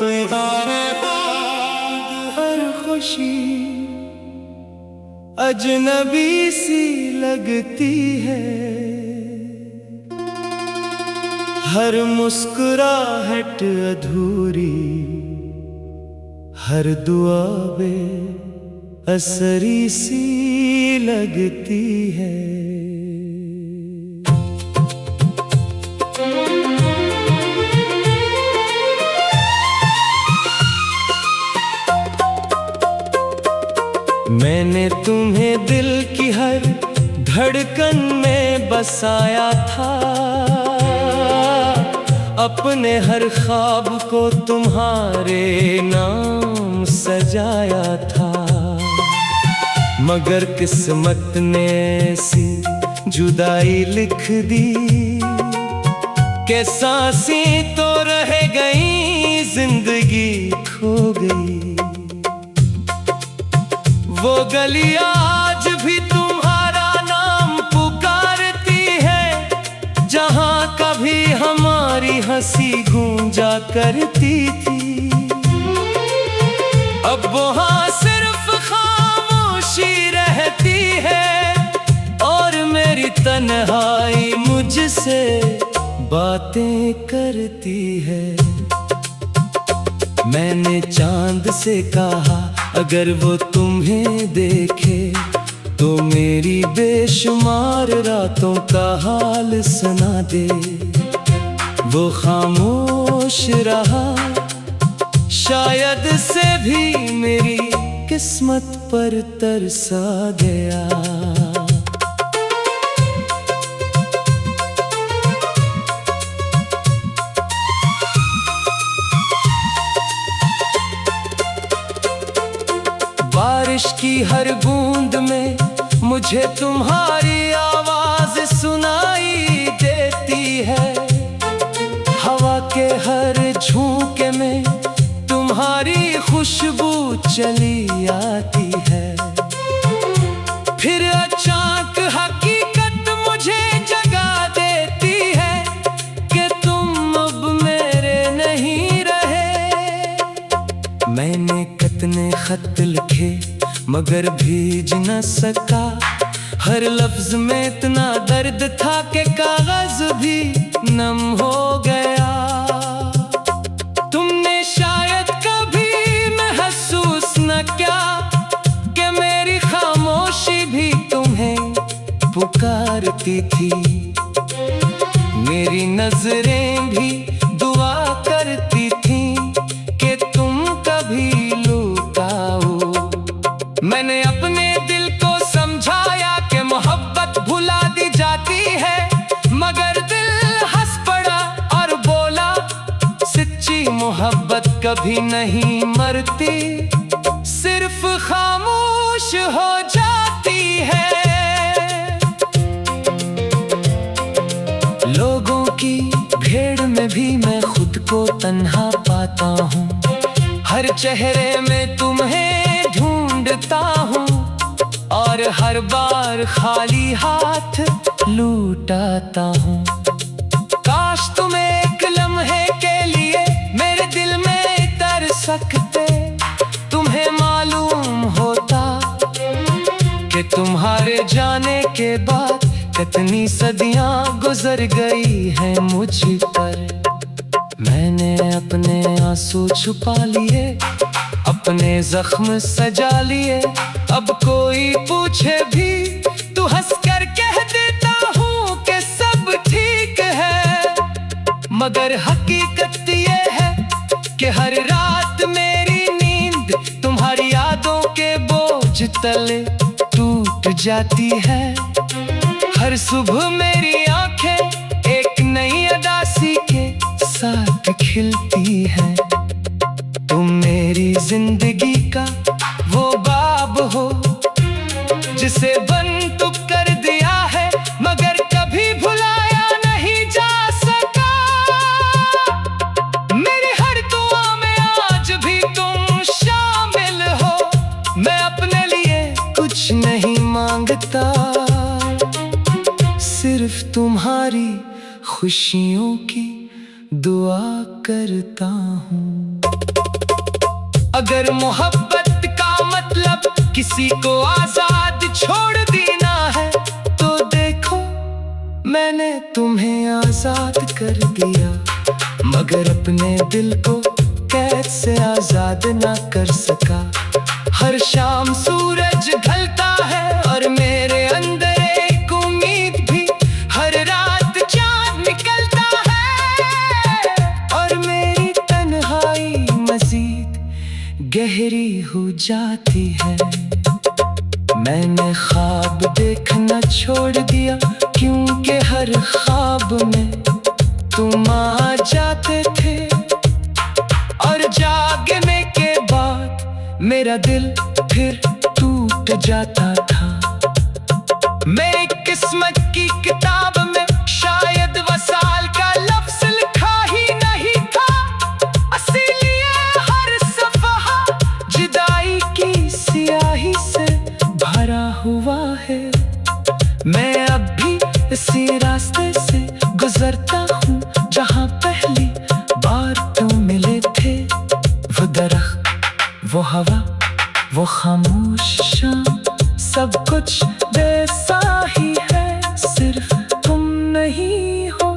तुम्हारे बाद हर खुशी अजनबी सी लगती है। हर मुस्कुराहट अधूरी, हर दुआ बेअसरी सी लगती है। मैंने तुम्हें दिल की हर धड़कन में बसाया था, अपने हर ख्वाब को तुम्हारे नाम सजाया था। मगर किस्मत ने ऐसी जुदाई लिख दी कि सांसें तो रह गई, जिंदगी खो गई। वो गली आज भी तुम्हारा नाम पुकारती है, जहां कभी हमारी हंसी गूंजा करती थी। अब वहां सिर्फ खामोशी रहती है, और मेरी तन्हाई मुझसे बातें करती है। मैंने चांद से कहा अगर वो तुम्हें देखे तो मेरी बेशुमार रातों का हाल सुना दे। वो खामोश रहा, शायद से भी मेरी किस्मत पर तरसा गया। बारिश की हर बूंद में मुझे तुम्हारी आवाज सुनाई देती है। हवा के हर झोंके में तुम्हारी खुशबू चली आती है। फिर अचानक हकीकत मुझे जगा देती है कि तुम अब मेरे नहीं रहे। मैंने कितने खत लिखे मगर भीज न सका, हर लफ्ज में इतना दर्द था कि कागज भी नम हो गया। तुमने शायद कभी महसूस न किया कि मेरी खामोशी भी तुम्हें पुकारती थी। मेरी नजरें भी दुआ करती थी कि तुम कभी लुटाओ। मैंने अपने दिल को समझाया कि मोहब्बत भुला दी जाती है, मगर दिल हंस पड़ा और बोला सच्ची मोहब्बत कभी नहीं मरती, सिर्फ खामोश हो जाती है। लोगों की भीड़ में भी मैं खुद को तन्हा पाता हूँ, हर चेहरे में तुम्हें ढूंढता हूँ, और हर बार खाली हाथ लूटाता हूँ। काश तुम एक लम्हे के लिए मेरे दिल में तर सकते, तुम्हें मालूम होता कि तुम्हारे जाने के बाद कितनी सदियां गुजर गई हैं मुझ पर। मैंने अपने आंसू छुपा लिए, अपने जख्म सजा लिए। अब कोई पूछे भी तो हंस कर कह देता हूँ कि सब ठीक है, मगर हकीकत ये है कि हर रात मेरी नींद तुम्हारी यादों के बोझ तले टूट जाती है। हर सुबह मेरी आंखें एक नई उदासी के साथ खिलती है। तुम मेरी जिंदगी का वो बाब हो जिसे बंद तो कर दिया है, मगर कभी भुलाया नहीं जा सका। मेरी हर दुआ में आज भी तुम शामिल हो। मैं अपने लिए कुछ नहीं मांगता, सिर्फ तुम्हारी खुशियों की दुआ करता हूँ। अगर मोहब्बत का मतलब किसी को आजाद छोड़ देना है, तो देखो मैंने तुम्हें आजाद कर दिया। मगर अपने दिल को कैद से आजाद ना कर सका। हर शाम सूरज ढलता है और मेरे अंदर एक उम्मीद भी, हर रात चांद निकलता है और मेरी तन्हाई मजीद गहरी हो जाती है। मैंने ख्वाब देखना छोड़ दिया, क्योंकि हर ख्वाब में तुम आ जाते थे और जागने के बाद मेरा दिल फिर टूट जाता था। मेरी किस्मत की किताब में शायद वसाल का लफ्ज लिखा ही नहीं था, इसीलिए हर सफ़हा जुदाई की स्याही से भरा हुआ है। मैं अब भी इसी रास्ते से गुजरता हूँ जहाँ पहली बार तुम मिले थे। वो दरख्त, वो हवा, वो खामोश शाम, सब कुछ वैसा ही है, सिर्फ तुम नहीं हो।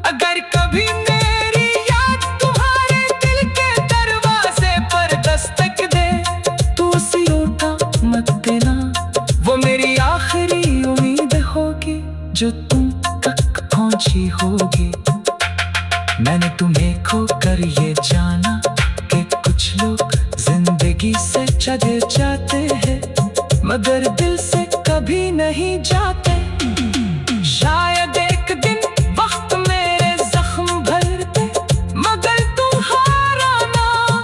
अगर कभी मेरी याद तुम्हारे दिल के दरवाजे पर दस्तक दे, तो उसे लौटा मत देना। वो मेरी आखिरी उम्मीद होगी जो तुम तक पहुंची होगी। मैंने तुम्हें खोकर ये जाना कि कुछ लोग जिंदगी से चले जाते हैं, मगर दिल से कभी नहीं जाते। शायद एक दिन वक्त मेरे जख्म भर दे, मगर तुम्हारा नाम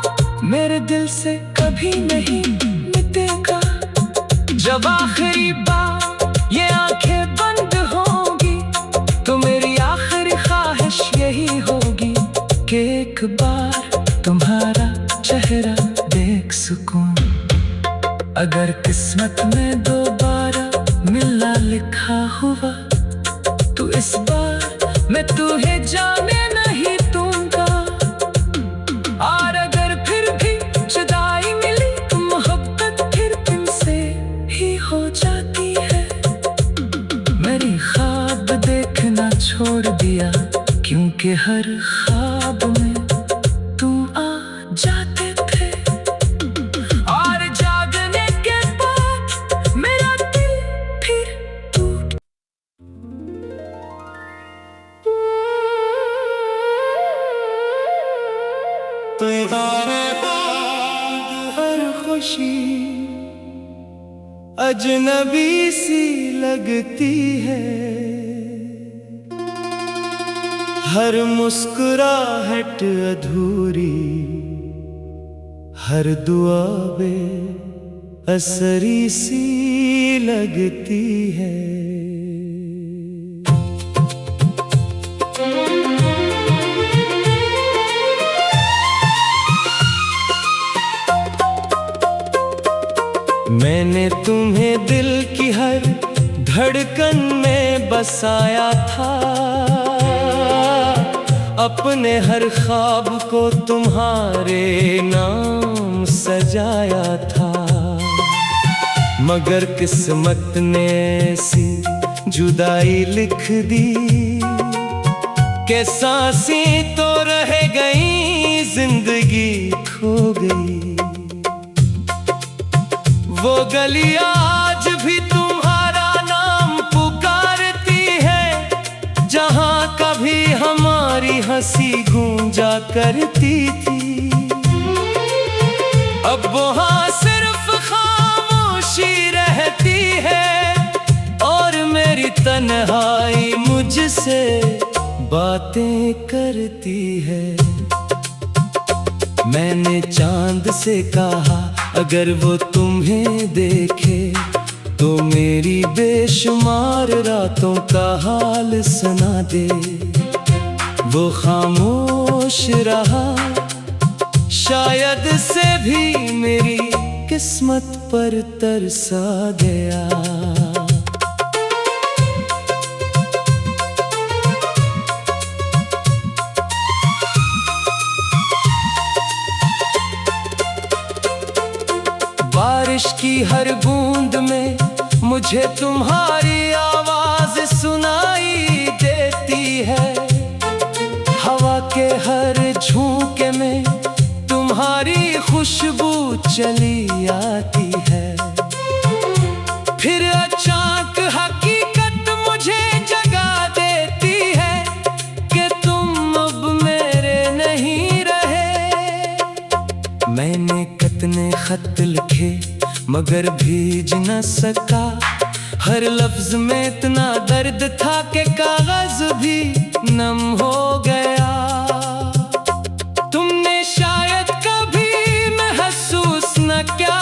मेरे दिल से कभी नहीं मिटेगा। जब आखिरी बार ये आंखें बंद होंगी, तो मेरी आखिरी ख्वाहिश यही होगी कि एक बार तुम्हारा चेहरा देख सकूं। अगर किस्मत में दोबारा मिलना लिखा हुआ, तो इस बार मैं तुझे जाने नहीं दूंगा। और अगर फिर भी जुदाई मिली, तो मोहब्बत फिर तुमसे ही हो जाती है। मेरी ख्वाब देखना छोड़ दिया, क्योंकि हर ख्वाब में तुम आ जाते थे और जागने के बाद मेरा दिल फिर टूट। तुम्हारे बाद हर खुशी अजनबी सी लगती है, हर मुस्कुराहट अधूरी, हर दुआ बेअसरी सी लगती है। मैंने तुम्हें दिल की हर धड़कन में बसाया था, अपने हर ख्वाब को तुम्हारे नाम सजाया था। मगर किस्मत ने ऐसी जुदाई लिख दी कि सांसें तो रह गई, जिंदगी खो गई। वो गली आज भी तुम्हारा नाम पुकारती है, जहाँ कभी हमारी हंसी गूंजा करती थी। अब वहाँ सिर्फ खामोशी रहती है और मेरी तन्हाई मुझसे बातें करती है। मैंने चांद से कहा अगर वो तुम्हें देखे, तो मेरी बेशुमार रातों का हाल सुना दे। वो खामोश रहा, शायद से भी मेरी किस्मत पर तरसा गया। की हर बूंद में मुझे तुम्हारी आवाज सुनाई देती है। हवा के हर झोंके में तुम्हारी खुशबू चली आती है। फिर अचानक हकीकत मुझे जगा देती है कि तुम अब मेरे नहीं रहे। मैंने कितने खत लिखे मगर भेज न सका, हर लफ्ज में इतना दर्द था कि कागज भी नम हो गया। तुमने शायद कभी महसूस न किया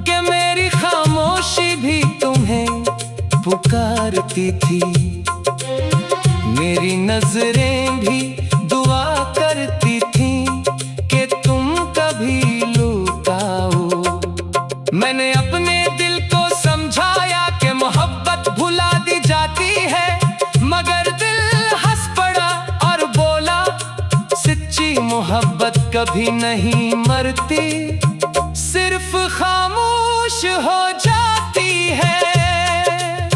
कि मेरी खामोशी भी तुम्हें पुकारती थी। मेरी नजरें भी दुआ करती थीं कि तुम कभी लुटाओ। मैंने अपने दिल को समझाया कि मोहब्बत भुला दी जाती है, मगर दिल हंस पड़ा और बोला सच्ची मोहब्बत कभी नहीं मरती, सिर्फ खामोश हो जाती है।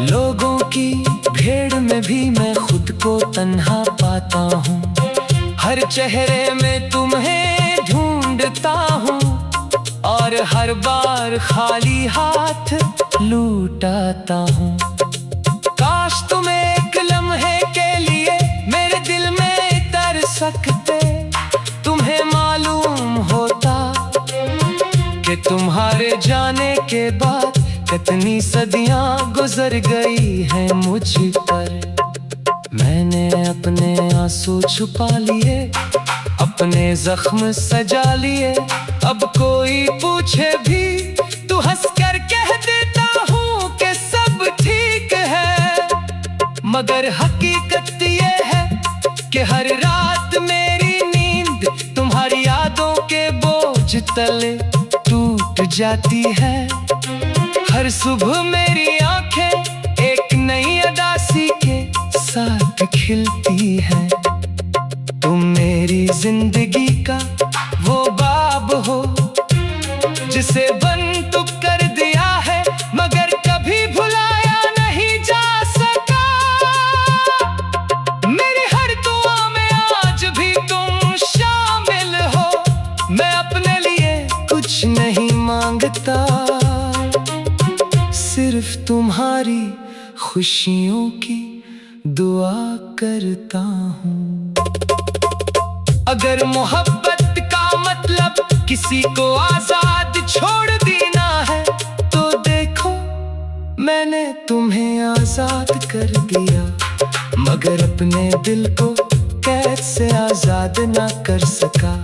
लोगों की भीड़ में भी मैं खुद को तन्हा पाता हूँ, हर चेहरे में तुम्हें ढूंढता हूँ और हर बार खाली हाथ लूटाता हूँ। काश तुम एक लम्हे के लिए मेरे दिल में तर सकते, तुम्हें मालूम होता कि तुम्हारे जाने के बाद कितनी सदियां गुजर गई हैं मुझ पर। मैंने अपने आंसू छुपा लिए, अपने जख्म सजा लिए, अब कोई पूछे भी तो हंस कर कह देता हूँ कि सब ठीक है। मगर हकीकत ये है कि हर रात मेरी नींद तुम्हारी यादों के बोझ तले टूट जाती है। हर सुबह मेरी आंखें एक नई अदासी के साथ खिलती है। तुम मेरी जिंदगी का वो बाब हो जिसे बंद कर दिया है, मगर कभी भुलाया नहीं जा सका। मेरी हर दुआ में आज भी तुम शामिल हो, मैं अपने लिए कुछ नहीं मांगता, सिर्फ तुम्हारी खुशियों की दुआ करता हूँ। अगर मोहब्बत का मतलब किसी को आजाद छोड़ देना है, तो देखो मैंने तुम्हें आजाद कर दिया, मगर अपने दिल को कैद से आजाद ना कर सका।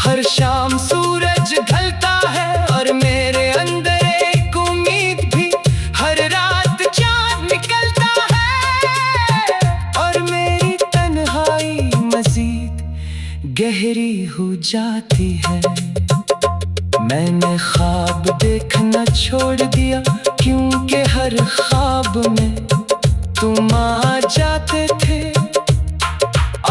हर शाम सूरज ढलता है और मेरे अंदर एक उम्मीद भी, हर रात चांद निकलता है और मेरी तन्हाई मजीद गहरी हो जाती है। मैंने ख्वाब देखना छोड़ दिया क्योंकि हर ख्वाब में तुम आ जाते थे,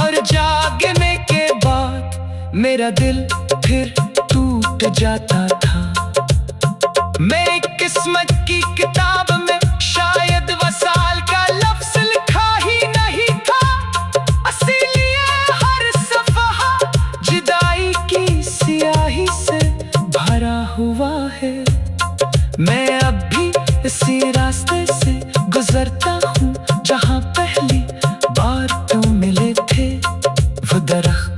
और जागने के बाद मेरा दिल फिर टूट जाता था। मेरी किस्मत की किताब में शायद वसाल का लफ्ज लिखा ही नहीं था, इसीलिए हर सफ़हा जुदाई की स्याही से भरा हुआ है। मैं अब भी इसी रास्ते से गुजरता हूँ जहाँ पहली बार तुम मिले थे। वो दरख्त,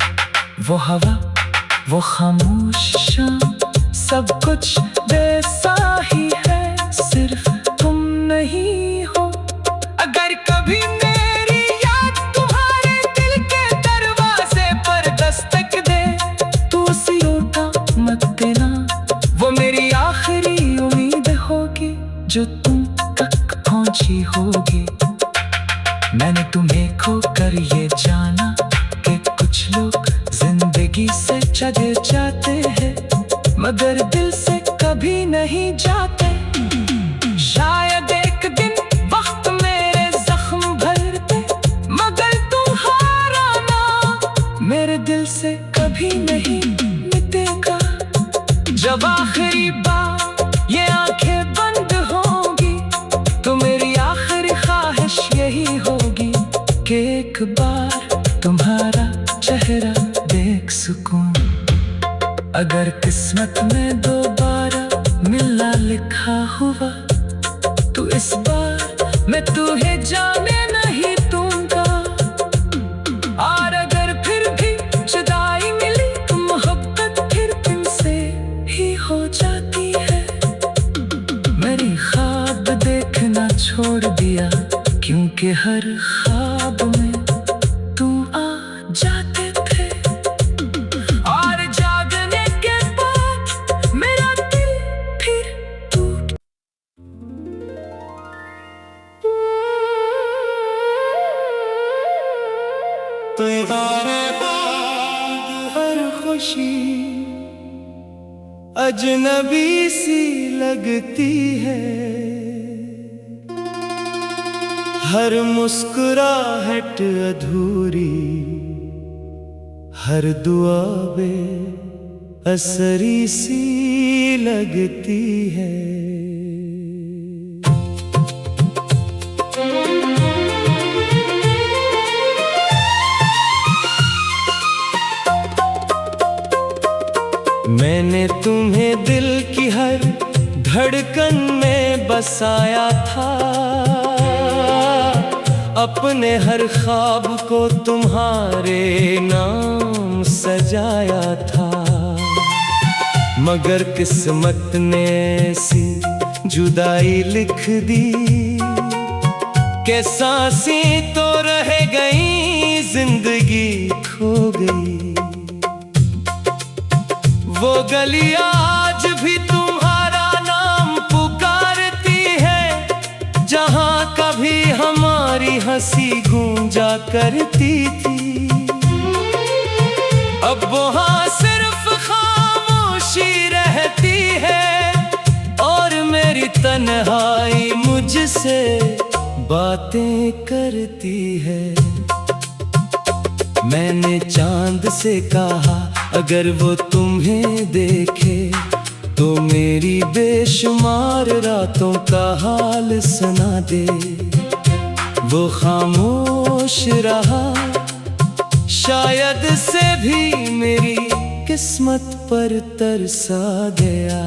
वो हवा, वो खामोश शाम, सब कुछ वैसा ही है, सिर्फ तुम नहीं हो। अगर कभी मेरी याद तुम्हारे दिल के दरवाजे पर दस्तक दे, तो उसे लौटा मत देना, वो मेरी आखिरी उम्मीद होगी जो तुम तक पहुंची होगी। मैंने तुम्हें खोकर ये जाना कि कुछ लोग जिंदगी से चले जाते हैं, मगर दिल से कभी नहीं जाते। शायद एक दिन वक्त मेरे जख्म भरते, मगर तुम्हारा नाम मेरे दिल से कभी नहीं मिटेगा। अगर किस्मत में दोबारा मिलना लिखा हुआ तो इस बार मैं तुम्हें जाने नहीं दूंगा। और अगर फिर भी जुदाई मिली तो मोहब्बत फिर तुमसे ही हो जाती है। मेरी ख्वाब देखना छोड़ दिया क्योंकि हर ख्वाब में तुम आ जाते थे। और जागने के बाद मेरा दिल फिर टूट। तुम्हारे बाद हर खुशी अजनबी सी लगती है। हर मुस्कुराहट अधूरी, हर दुआ बेअसरी सी लगती है। मैंने तुम्हें दिल की हर धड़कन में बसाया था, अपने हर ख्वाब को तुम्हारे नाम सजाया था। मगर किस्मत ने ऐसी जुदाई लिख दी कि सांसें तो रह गई, जिंदगी खो गई। वो गलियां आज भी तुम्हारा नाम पुकारती है, जहां कभी हमारी हंसी गूंजा करती थी। अब वहां सिर्फ खामोशी रहती है और मेरी तन्हाई मुझसे बातें करती है। मैंने चांद से कहा अगर वो तुम्हें देखे तो मेरी बेशुमार रातों का हाल सुना दे। वो खामोश रहा, शायद से भी मेरी किस्मत पर तरसा गया।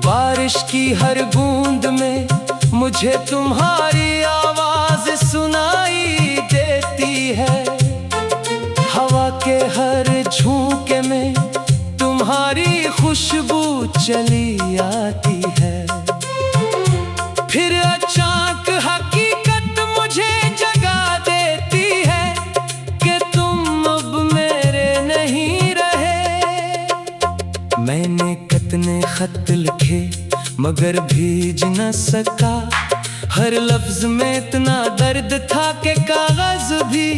बारिश की हर बूंद में मुझे तुम्हारी आवाज सुनाई देती है। हवा के हर झोंके में तुम्हारी खुशबू चली आती है। फिर अचानक हकीकत मुझे जगा देती है कि तुम अब मेरे नहीं रहे। मैंने कितने खत लिखे मगर भेज न सका, हर लफ्ज में इतना दर्द था कि कागज भी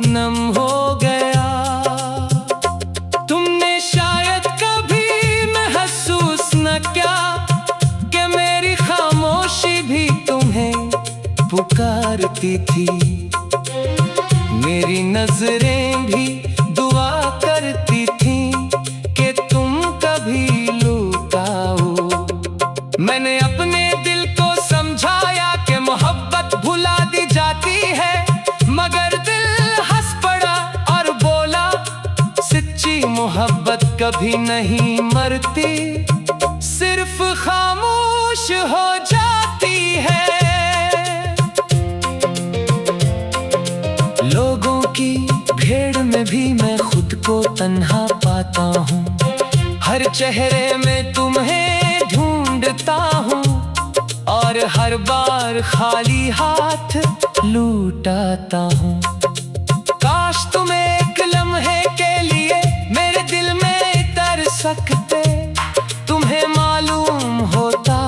नम हो गया। तुमने शायद कभी महसूस न किया कि मेरी खामोशी भी तुम्हें पुकारती थी। मेरी नजरें भी दुआ करती थी कि तुम कभी लुटाओ। मैंने अपने दिल को समझाया कि मोहब्बत भुला दी जाती है, मगर दिल हंस पड़ा और बोला सच्ची मोहब्बत कभी नहीं मरती, सिर्फ खामोश हो जाती है। लोगों की भीड़ में भी मैं खुद को तन्हा पाता हूँ, हर चेहरे में तुम्हें ढूंढता हूँ और हर बार खाली हाथ लूटाता हूँ। काश तुम एक लम्हे के लिए मेरे दिल में तर सकते, तुम्हें मालूम होता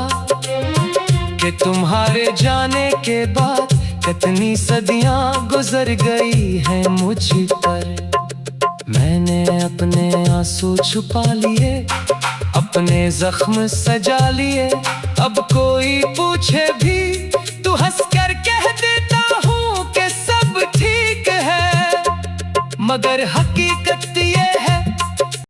कि तुम्हारे जाने के बाद कितनी सदियां गुजर गई हैं मुझ पर। मैंने अपने आंसू छुपा लिए, अपने जख्म सजा लिए। अब कोई पूछे भी तो हंस कर कह देता हूँ कि सब ठीक है, मगर हक